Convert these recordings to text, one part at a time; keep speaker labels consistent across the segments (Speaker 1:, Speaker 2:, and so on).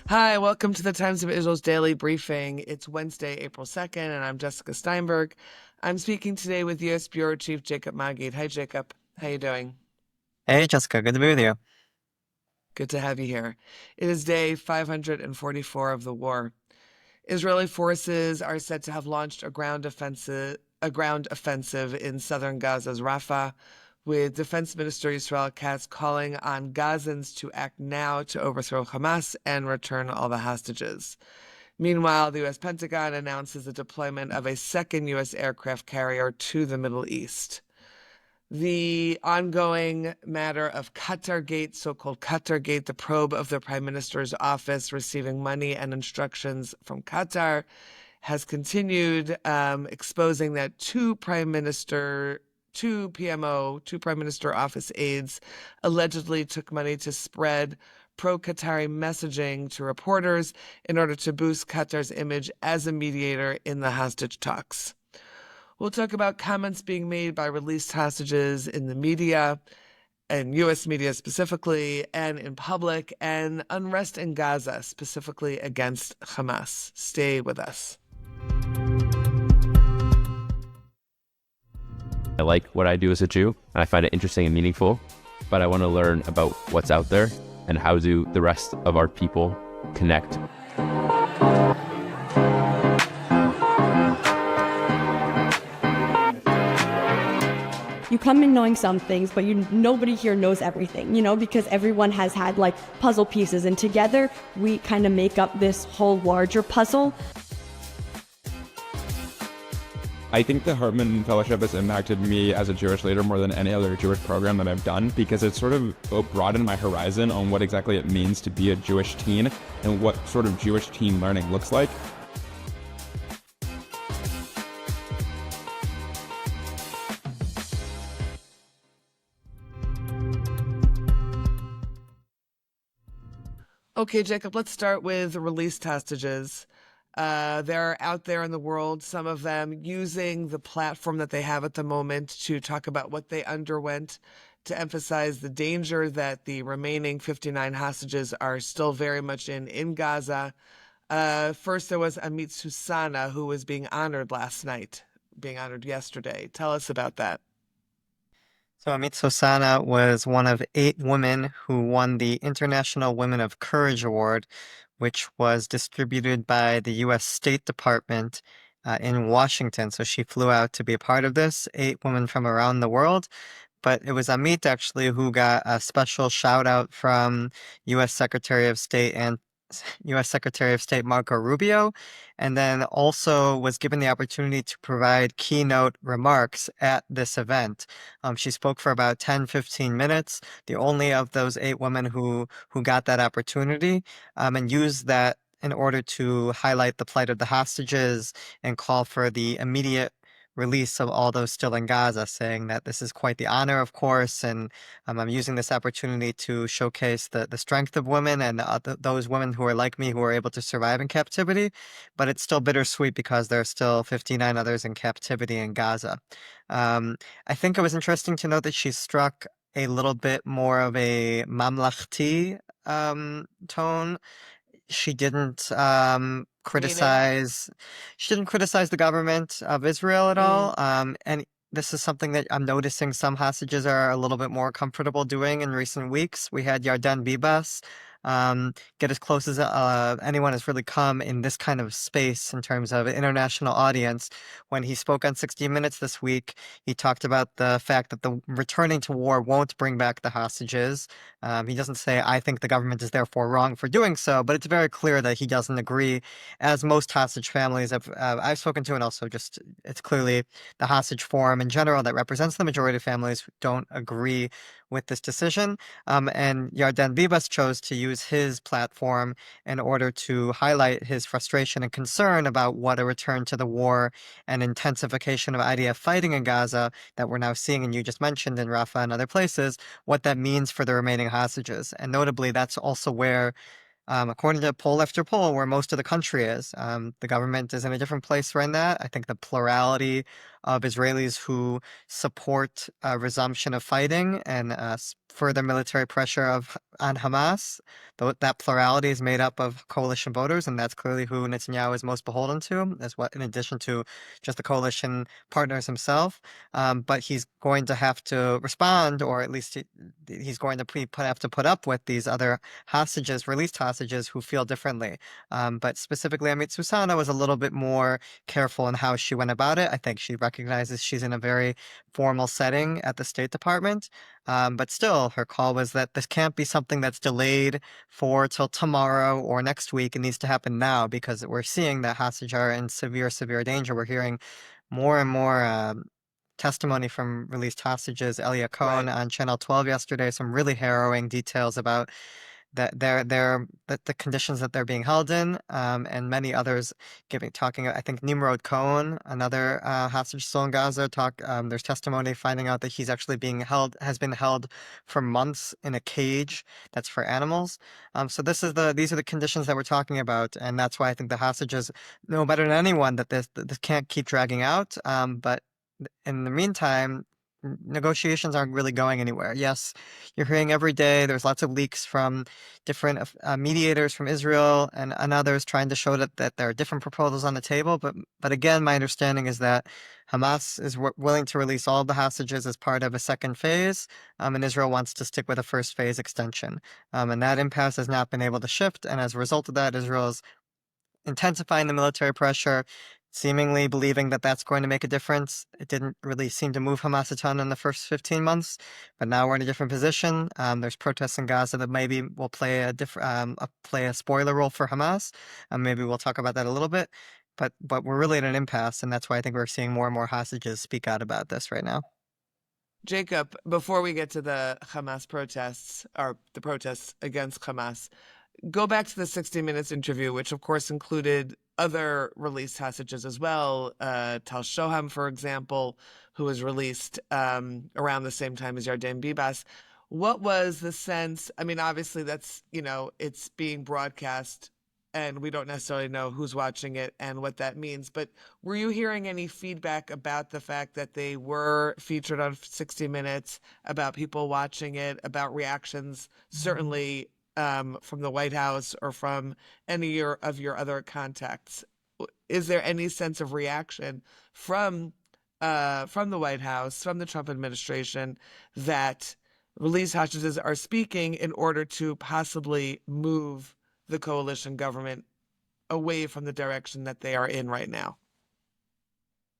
Speaker 1: Hi, welcome to the Times of Israel's daily briefing. It's Wednesday, April 2nd, and I'm Jessica Steinberg. I'm speaking today with U.S. Bureau Chief Jacob Magid. Hi, Jacob. How you doing?
Speaker 2: Hey, Jessica, good to be with you.
Speaker 1: Good to have you here. It is day 544 of the war. Israeli forces are said to have launched a ground offensive in southern Gaza's Rafah, with Defense Minister Israel Katz calling on Gazans to act now to overthrow Hamas and return all the hostages. Meanwhile, the U.S. Pentagon announces the deployment of a second U.S. aircraft carrier to the Middle East. The ongoing matter of Qatargate, so-called Qatargate, the probe of the Prime Minister's office receiving money and instructions from Qatar, has continued, exposing that two Prime Minister office aides allegedly took money to spread pro-Qatari messaging to reporters in order to boost Qatar's image as a mediator in the hostage talks. We'll talk about comments being made by released hostages in the media, and U.S. media specifically, and in public, and unrest in Gaza, specifically against Hamas. Stay with us.
Speaker 3: I like what I do as a Jew, and I find it interesting and meaningful, but I want to learn about what's out there and how do the rest of our people connect.
Speaker 4: You come in knowing some things, but nobody here knows everything, because everyone has had like puzzle pieces, and together we kind of make up this whole larger puzzle.
Speaker 5: I think the Hartman Fellowship has impacted me as a Jewish leader more than any other Jewish program that I've done, because it's sort of broadened my horizon on what exactly it means to be a Jewish teen and what sort of Jewish teen learning looks like.
Speaker 1: Okay, Jacob, let's start with released hostages. They're out there in the world, some of them using the platform that they have at the moment to talk about what they underwent, to emphasize the danger that the remaining 59 hostages are still very much in Gaza. First, there was Amit Soussana, who was being honored yesterday. Tell us about that.
Speaker 2: So Amit Soussana was one of 8 women who won the International Women of Courage Award, which was distributed by the U.S. State Department in Washington. So she flew out to be a part of this, 8 women from around the world. But it was Amit actually who got a special shout out from U.S. Secretary of State and U.S. Secretary of State Marco Rubio, and then also was given the opportunity to provide keynote remarks at this event. She spoke for about 10, 15 minutes, the only of those 8 women who got that opportunity, and used that in order to highlight the plight of the hostages and call for the immediate release of all those still in Gaza, saying that this is quite the honor, of course, and I'm using this opportunity to showcase the strength of women and those women who are like me who are able to survive in captivity. But it's still bittersweet because there are still 59 others in captivity in Gaza. I think it was interesting to note that she struck a little bit more of a mamlachti tone. She didn't
Speaker 1: Meaning?
Speaker 2: criticize the government of Israel at
Speaker 1: Mm.
Speaker 2: all. And this is something that I'm noticing some hostages are a little bit more comfortable doing in recent weeks. We had Yarden Bibas get as close as anyone has really come in this kind of space in terms of international audience. When he spoke on 60 Minutes this week, he talked about the fact that the returning to war won't bring back the hostages. He doesn't say, I think the government is therefore wrong for doing so, but it's very clear that he doesn't agree, as most hostage families I've spoken to, and also just it's clearly the hostage forum in general that represents the majority of families don't agree with this decision. And Yarden Bibas chose to use his platform in order to highlight his frustration and concern about what a return to the war and intensification of IDF fighting in Gaza that we're now seeing, and you just mentioned in Rafah and other places, what that means for the remaining hostages. And notably, that's also where according to poll after poll, where most of the country is. The government is in a different place right now. I think the plurality of Israelis who support resumption of fighting and further military pressure on Hamas. Though that plurality is made up of coalition voters, and that's clearly who Netanyahu is most beholden to, as what, in addition to just the coalition partners himself. But he's going to have to respond, or at least he's going to have to put up with these other hostages, released hostages, who feel differently. But specifically, Amit Soussana was a little bit more careful in how she went about it. I think she recognizes she's in a very formal setting at the State Department. But still, her call was that this can't be something that's delayed for till tomorrow or next week. It needs to happen now because we're seeing that hostages are in severe, severe danger. We're hearing more and more testimony from released hostages. Elia Cohen
Speaker 1: Right.
Speaker 2: on Channel 12 yesterday, some really harrowing details about that the conditions that they're being held in, and many others talking. I think Nimrod Cohen, another hostage still in Gaza, there's testimony finding out that he's actually has been held for months in a cage that's for animals. So these are the conditions that we're talking about, and that's why I think the hostages know better than anyone that this can't keep dragging out. But in the meantime, negotiations aren't really going anywhere. Yes, you're hearing every day, there's lots of leaks from different mediators from Israel and others trying to show that there are different proposals on the table. But again, my understanding is that Hamas is willing to release all of the hostages as part of a second phase, and Israel wants to stick with a first phase extension. And that impasse has not been able to shift. And as a result of that, Israel is intensifying the military pressure, seemingly believing that that's going to make a difference. It didn't really seem to move Hamas a ton in the first 15 months, but now we're in a different position. There's protests in Gaza that maybe will play play a spoiler role for Hamas. Maybe we'll talk about that a little bit. But we're really at an impasse, and that's why I think we're seeing more and more hostages speak out about this right now.
Speaker 1: Jacob, before we get to the Hamas protests, or the protests against Hamas, go back to the 60 Minutes interview, which of course included other released hostages as well. Tal Shoham, for example, who was released around the same time as Yarden Bibas. What was the sense? I mean, obviously that's, it's being broadcast and we don't necessarily know who's watching it and what that means. But were you hearing any feedback about the fact that they were featured on 60 Minutes, about people watching it, about reactions, certainly from the White House or from any of your other contacts? Is there any sense of reaction from the White House, from the Trump administration, that release hostages are speaking in order to possibly move the coalition government away from the direction that they are in right now?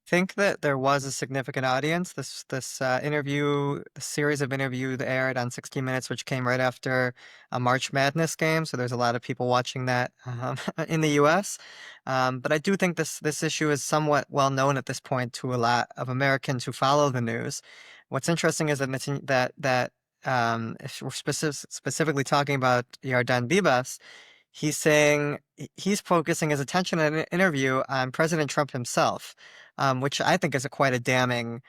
Speaker 2: Think that there was a significant audience. This interview, the series of interviews aired on 60 Minutes, which came right after a March Madness game. So there's a lot of people watching that in the U.S. But I do think this issue is somewhat well known at this point to a lot of Americans who follow the news. What's interesting is that if we're specifically talking about Yarden Bibas, he's focusing his attention in an interview on President Trump himself, which I think is quite a damning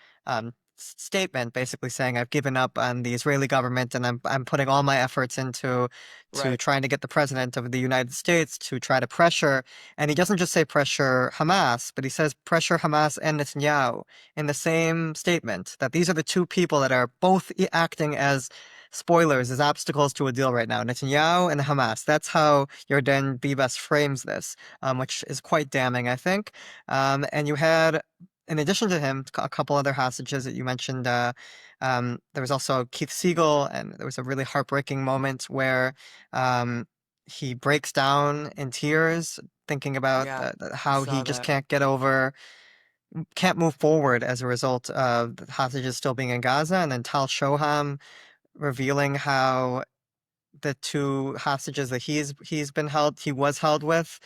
Speaker 2: statement, basically saying I've given up on the Israeli government and I'm putting all my efforts into
Speaker 1: Right.
Speaker 2: trying to get the president of the United States to try to pressure. And he doesn't just say pressure Hamas, but he says pressure Hamas and Netanyahu in the same statement, that these are the two people that are both acting as spoilers, as obstacles to a deal right now, Netanyahu and Hamas. That's how Yarden Bibas frames this, which is quite damning, I think. And you had, in addition to him, a couple other hostages that you mentioned. There was also Keith Siegel, and there was a really heartbreaking moment where he breaks down in tears, thinking about
Speaker 1: Yeah, I
Speaker 2: how he
Speaker 1: saw
Speaker 2: just
Speaker 1: that.
Speaker 2: can't move forward as a result of the hostages still being in Gaza. And then Tal Shoham revealing how the two hostages that he was held with,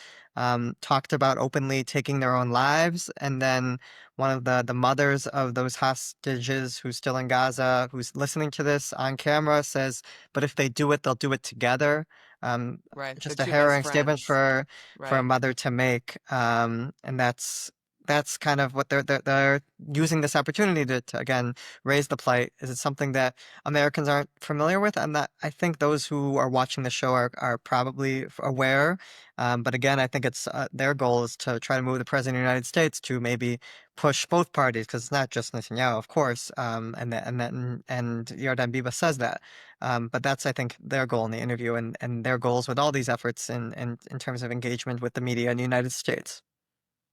Speaker 2: talked about openly taking their own lives. And then one of the mothers of those hostages who's still in Gaza, who's listening to this on camera, says, but if they do it, they'll do it together.
Speaker 1: Right. The
Speaker 2: Just a
Speaker 1: two best
Speaker 2: harrowing statement
Speaker 1: friends.
Speaker 2: for a
Speaker 1: Right.
Speaker 2: mother to make. And that's that's kind of what they're using this opportunity to again raise the plight. Is it something that Americans aren't familiar with? And that I think those who are watching the show are probably aware. But again, I think it's their goal is to try to move the president of the United States to maybe push both parties, because it's not just Netanyahu, of course. And Yarden Bibas says that. But that's, I think, their goal in the interview, and their goals with all these efforts in terms of engagement with the media in the United States.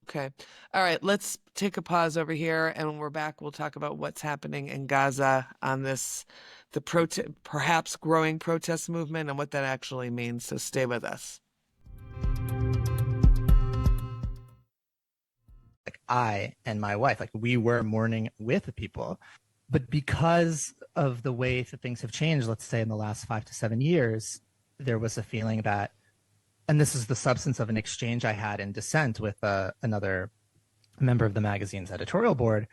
Speaker 1: Okay. All right. Let's take a pause over here. And when we're back, we'll talk about what's happening in Gaza on perhaps growing protest movement and what that actually means. So stay with us.
Speaker 6: Like I and my wife, like we were mourning with people. But because of the way that things have changed, let's say in the last 5 to 7 years, there was a feeling that, and this is the substance of an exchange I had in dissent with another member of the magazine's editorial board,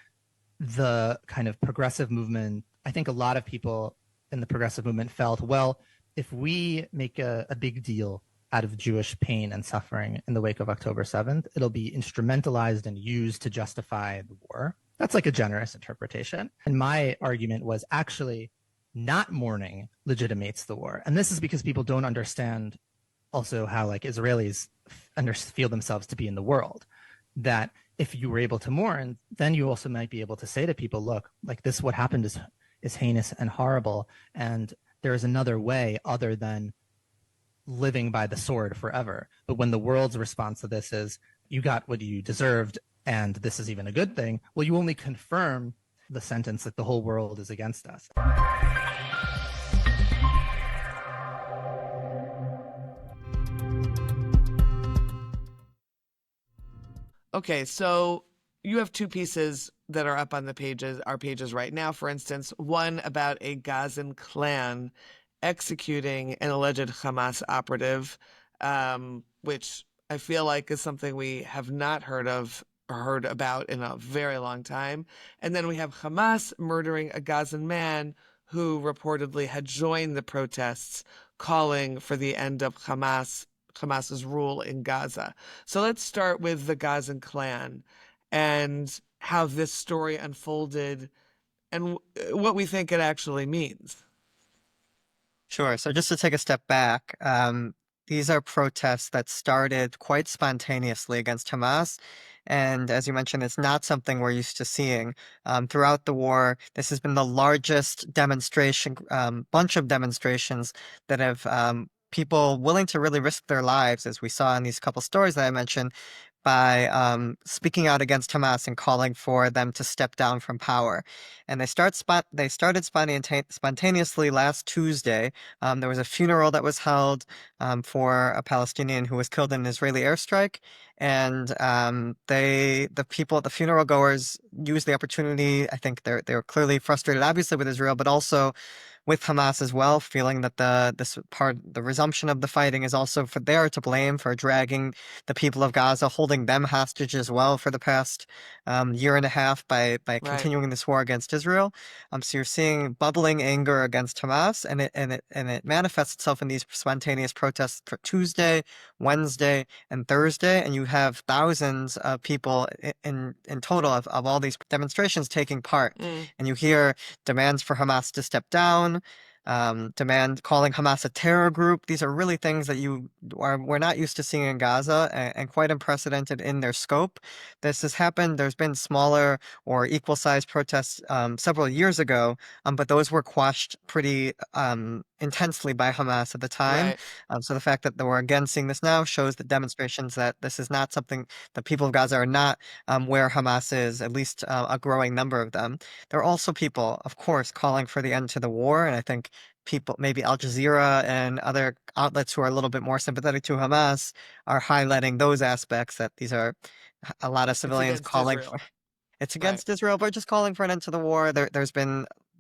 Speaker 6: the kind of progressive movement, I think a lot of people in the progressive movement felt, well, if we make a big deal out of Jewish pain and suffering in the wake of October 7th, it'll be instrumentalized and used to justify the war. That's like a generous interpretation. And my argument was actually not mourning legitimates the war. And this is because people don't understand also how like Israelis feel themselves to be in the world. That if you were able to mourn, then you also might be able to say to people, look, like this, what happened is heinous and horrible. And there is another way other than living by the sword forever. But when the world's response to this is you got what you deserved and this is even a good thing, well, you only confirm the sentence that the whole world is against us.
Speaker 1: Okay, so you have two pieces that are up on our pages right now. For instance, one about a Gazan clan executing an alleged Hamas operative, which I feel like is something we have not heard about in a very long time. And then we have Hamas murdering a Gazan man who reportedly had joined the protests calling for the end of Hamas's rule in Gaza. So let's start with the Gazan clan and how this story unfolded and what we think it actually means.
Speaker 2: Sure. So just to take a step back, these are protests that started quite spontaneously against Hamas. And as you mentioned, it's not something we're used to seeing. Throughout the war, this has been the largest demonstration, bunch of demonstrations that have people willing to really risk their lives, as we saw in these couple stories that I mentioned, by speaking out against Hamas and calling for them to step down from power. And they started spontaneously last Tuesday. There was a funeral that was held for a Palestinian who was killed in an Israeli airstrike. And the people, the funeral goers, used the opportunity. I think they were clearly frustrated, obviously, with Israel, but also with Hamas as well, feeling that the resumption of the fighting is also they are to blame for dragging the people of Gaza, holding them hostage as well for the past year and a half by continuing this war against Israel. So you're seeing bubbling anger against Hamas, and it manifests itself in these spontaneous protests for Tuesday, Wednesday, and Thursday, and you have thousands of people in total of all these demonstrations taking part, and you hear demands for Hamas to step down. Calling Hamas a terror group. These are really things that we're not used to seeing in Gaza, and quite unprecedented in their scope. This has happened. There's been smaller or equal-sized protests several years ago, but those were quashed pretty intensely by Hamas at the time. Right. So the fact that we're again seeing this now shows the demonstrations that this is not something the people of Gaza are not where Hamas is, at least a growing number of them. There are also people, of course, calling for the end to the war, and I think people, maybe Al Jazeera and other outlets who are a little bit more sympathetic to Hamas, are highlighting those aspects, that these are a lot of civilians calling for. It's against Israel, but just calling for an end to the war.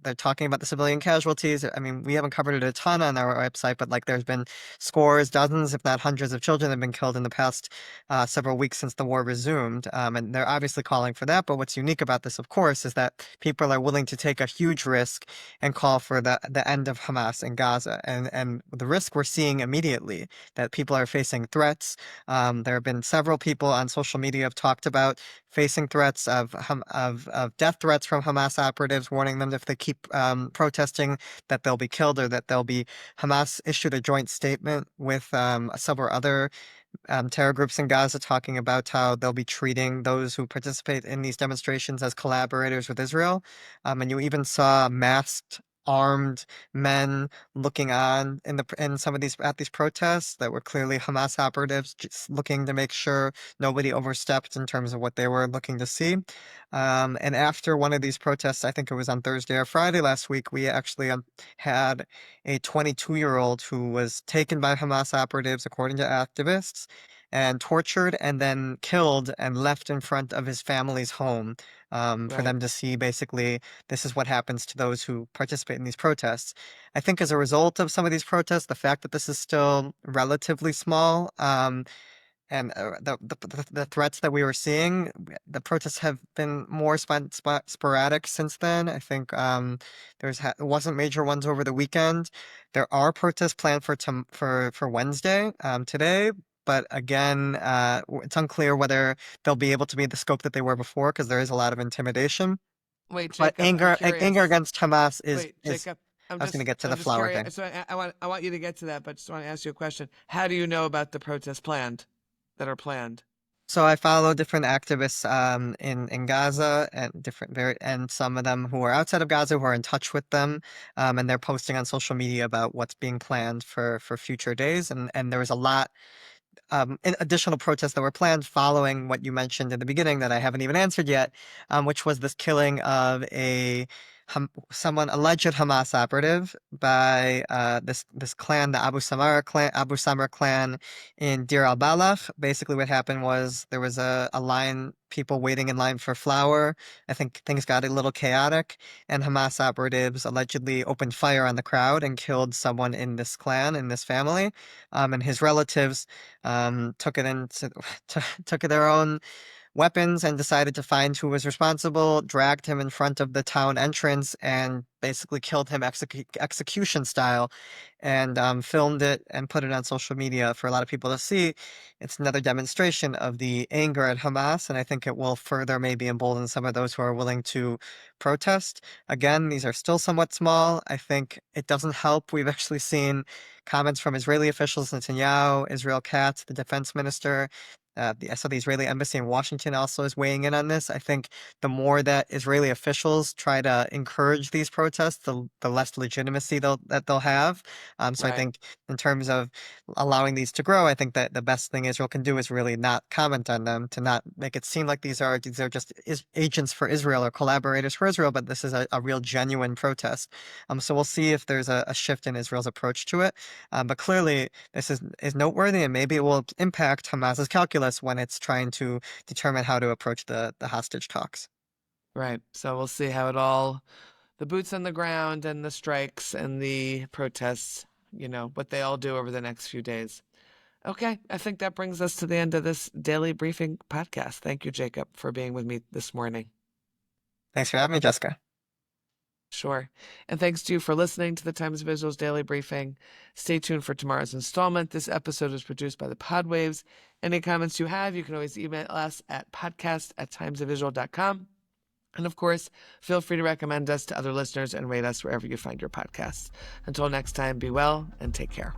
Speaker 2: They're talking about the civilian casualties. I mean, we haven't covered it a ton on our website, but like there's been scores, dozens, if not hundreds of children that have been killed in the past several weeks since the war resumed. And they're obviously calling for that. But what's unique about this, of course, is that people are willing to take a huge risk and call for the end of Hamas in Gaza. And the risk we're seeing immediately, that people are facing threats. There have been several people on social media have talked about facing threats of death threats from Hamas operatives, warning them if they keep protesting that they'll be killed or that they'll be. Hamas issued a joint statement with several other terror groups in Gaza, talking about how they'll be treating those who participate in these demonstrations as collaborators with Israel. And you even saw masked, armed men looking on in some of these at these protests that were clearly Hamas operatives, just looking to make sure nobody overstepped in terms of what they were looking to see. And after one of these protests, I think it was on Thursday or Friday last week, we actually had a 22-year-old who was taken by Hamas operatives, according to activists, and tortured and then killed and left in front of his family's home for
Speaker 1: Right.
Speaker 2: them to see. Basically, this is what happens to those who participate in these protests. I think as a result of some of these protests, the fact that this is still relatively small, and the threats that we were seeing, the protests have been more sporadic since then. I think wasn't major ones over the weekend. There are protests planned for Wednesday, today. But again, it's unclear whether they'll be able to be the scope that they were before, because there is a lot of intimidation.
Speaker 1: Wait,
Speaker 2: But
Speaker 1: Jacob, I'm curious.
Speaker 2: anger against Hamas
Speaker 1: Wait, Jacob,
Speaker 2: I was going to get to the
Speaker 1: just
Speaker 2: flower
Speaker 1: curious.
Speaker 2: thing.
Speaker 1: So I want you to get to that, but just want to ask you a question. How do you know about the protests that are planned?
Speaker 2: So I follow different activists in Gaza, and and some of them who are outside of Gaza who are in touch with them, and they're posting on social media about what's being planned for future days. And there was a lot additional protests that were planned following what you mentioned in the beginning that I haven't even answered yet, which was this killing of someone alleged Hamas operative by this clan, the Abu Samar clan in Deir al-Balach. Basically, what happened was there was a line, people waiting in line for flour. I think things got a little chaotic, and Hamas operatives allegedly opened fire on the crowd and killed someone in this clan, in this family, and his relatives took it took their own weapons and decided to find who was responsible, dragged him in front of the town entrance, and basically killed him execution style, and filmed it and put it on social media for a lot of people to see. It's another demonstration of the anger at Hamas, and I think it will further maybe embolden some of those who are willing to protest. Again, these are still somewhat small. I think it doesn't help. We've actually seen comments from Israeli officials, Netanyahu, Israel Katz, the defense minister. I saw the Israeli embassy in Washington also is weighing in on this. I think the more that Israeli officials try to encourage these protests, the less legitimacy that they'll have. So I
Speaker 1: Right.
Speaker 2: think in terms of allowing these to grow, I think that the best thing Israel can do is really not comment on them, to not make it seem like these are just agents for Israel or collaborators for Israel, but this is a real genuine protest. So we'll see if there's a shift in Israel's approach to it. But clearly, this is noteworthy, and maybe it will impact Hamas's calculus when it's trying to determine how to approach the hostage talks.
Speaker 1: Right. So we'll see how the boots on the ground and the strikes and the protests, what they all do over the next few days. Okay, I think that brings us to the end of this daily briefing podcast. Thank you, Jacob, for being with me this morning.
Speaker 2: Thanks for having me, Jessica.
Speaker 1: Sure. And thanks to you for listening to the Times of Israel's Daily Briefing. Stay tuned for tomorrow's installment. This episode was produced by the Podwaves. Any comments you have, you can always email us at podcast@timesofisrael.com. And of course, feel free to recommend us to other listeners and rate us wherever you find your podcasts. Until next time, be well and take care.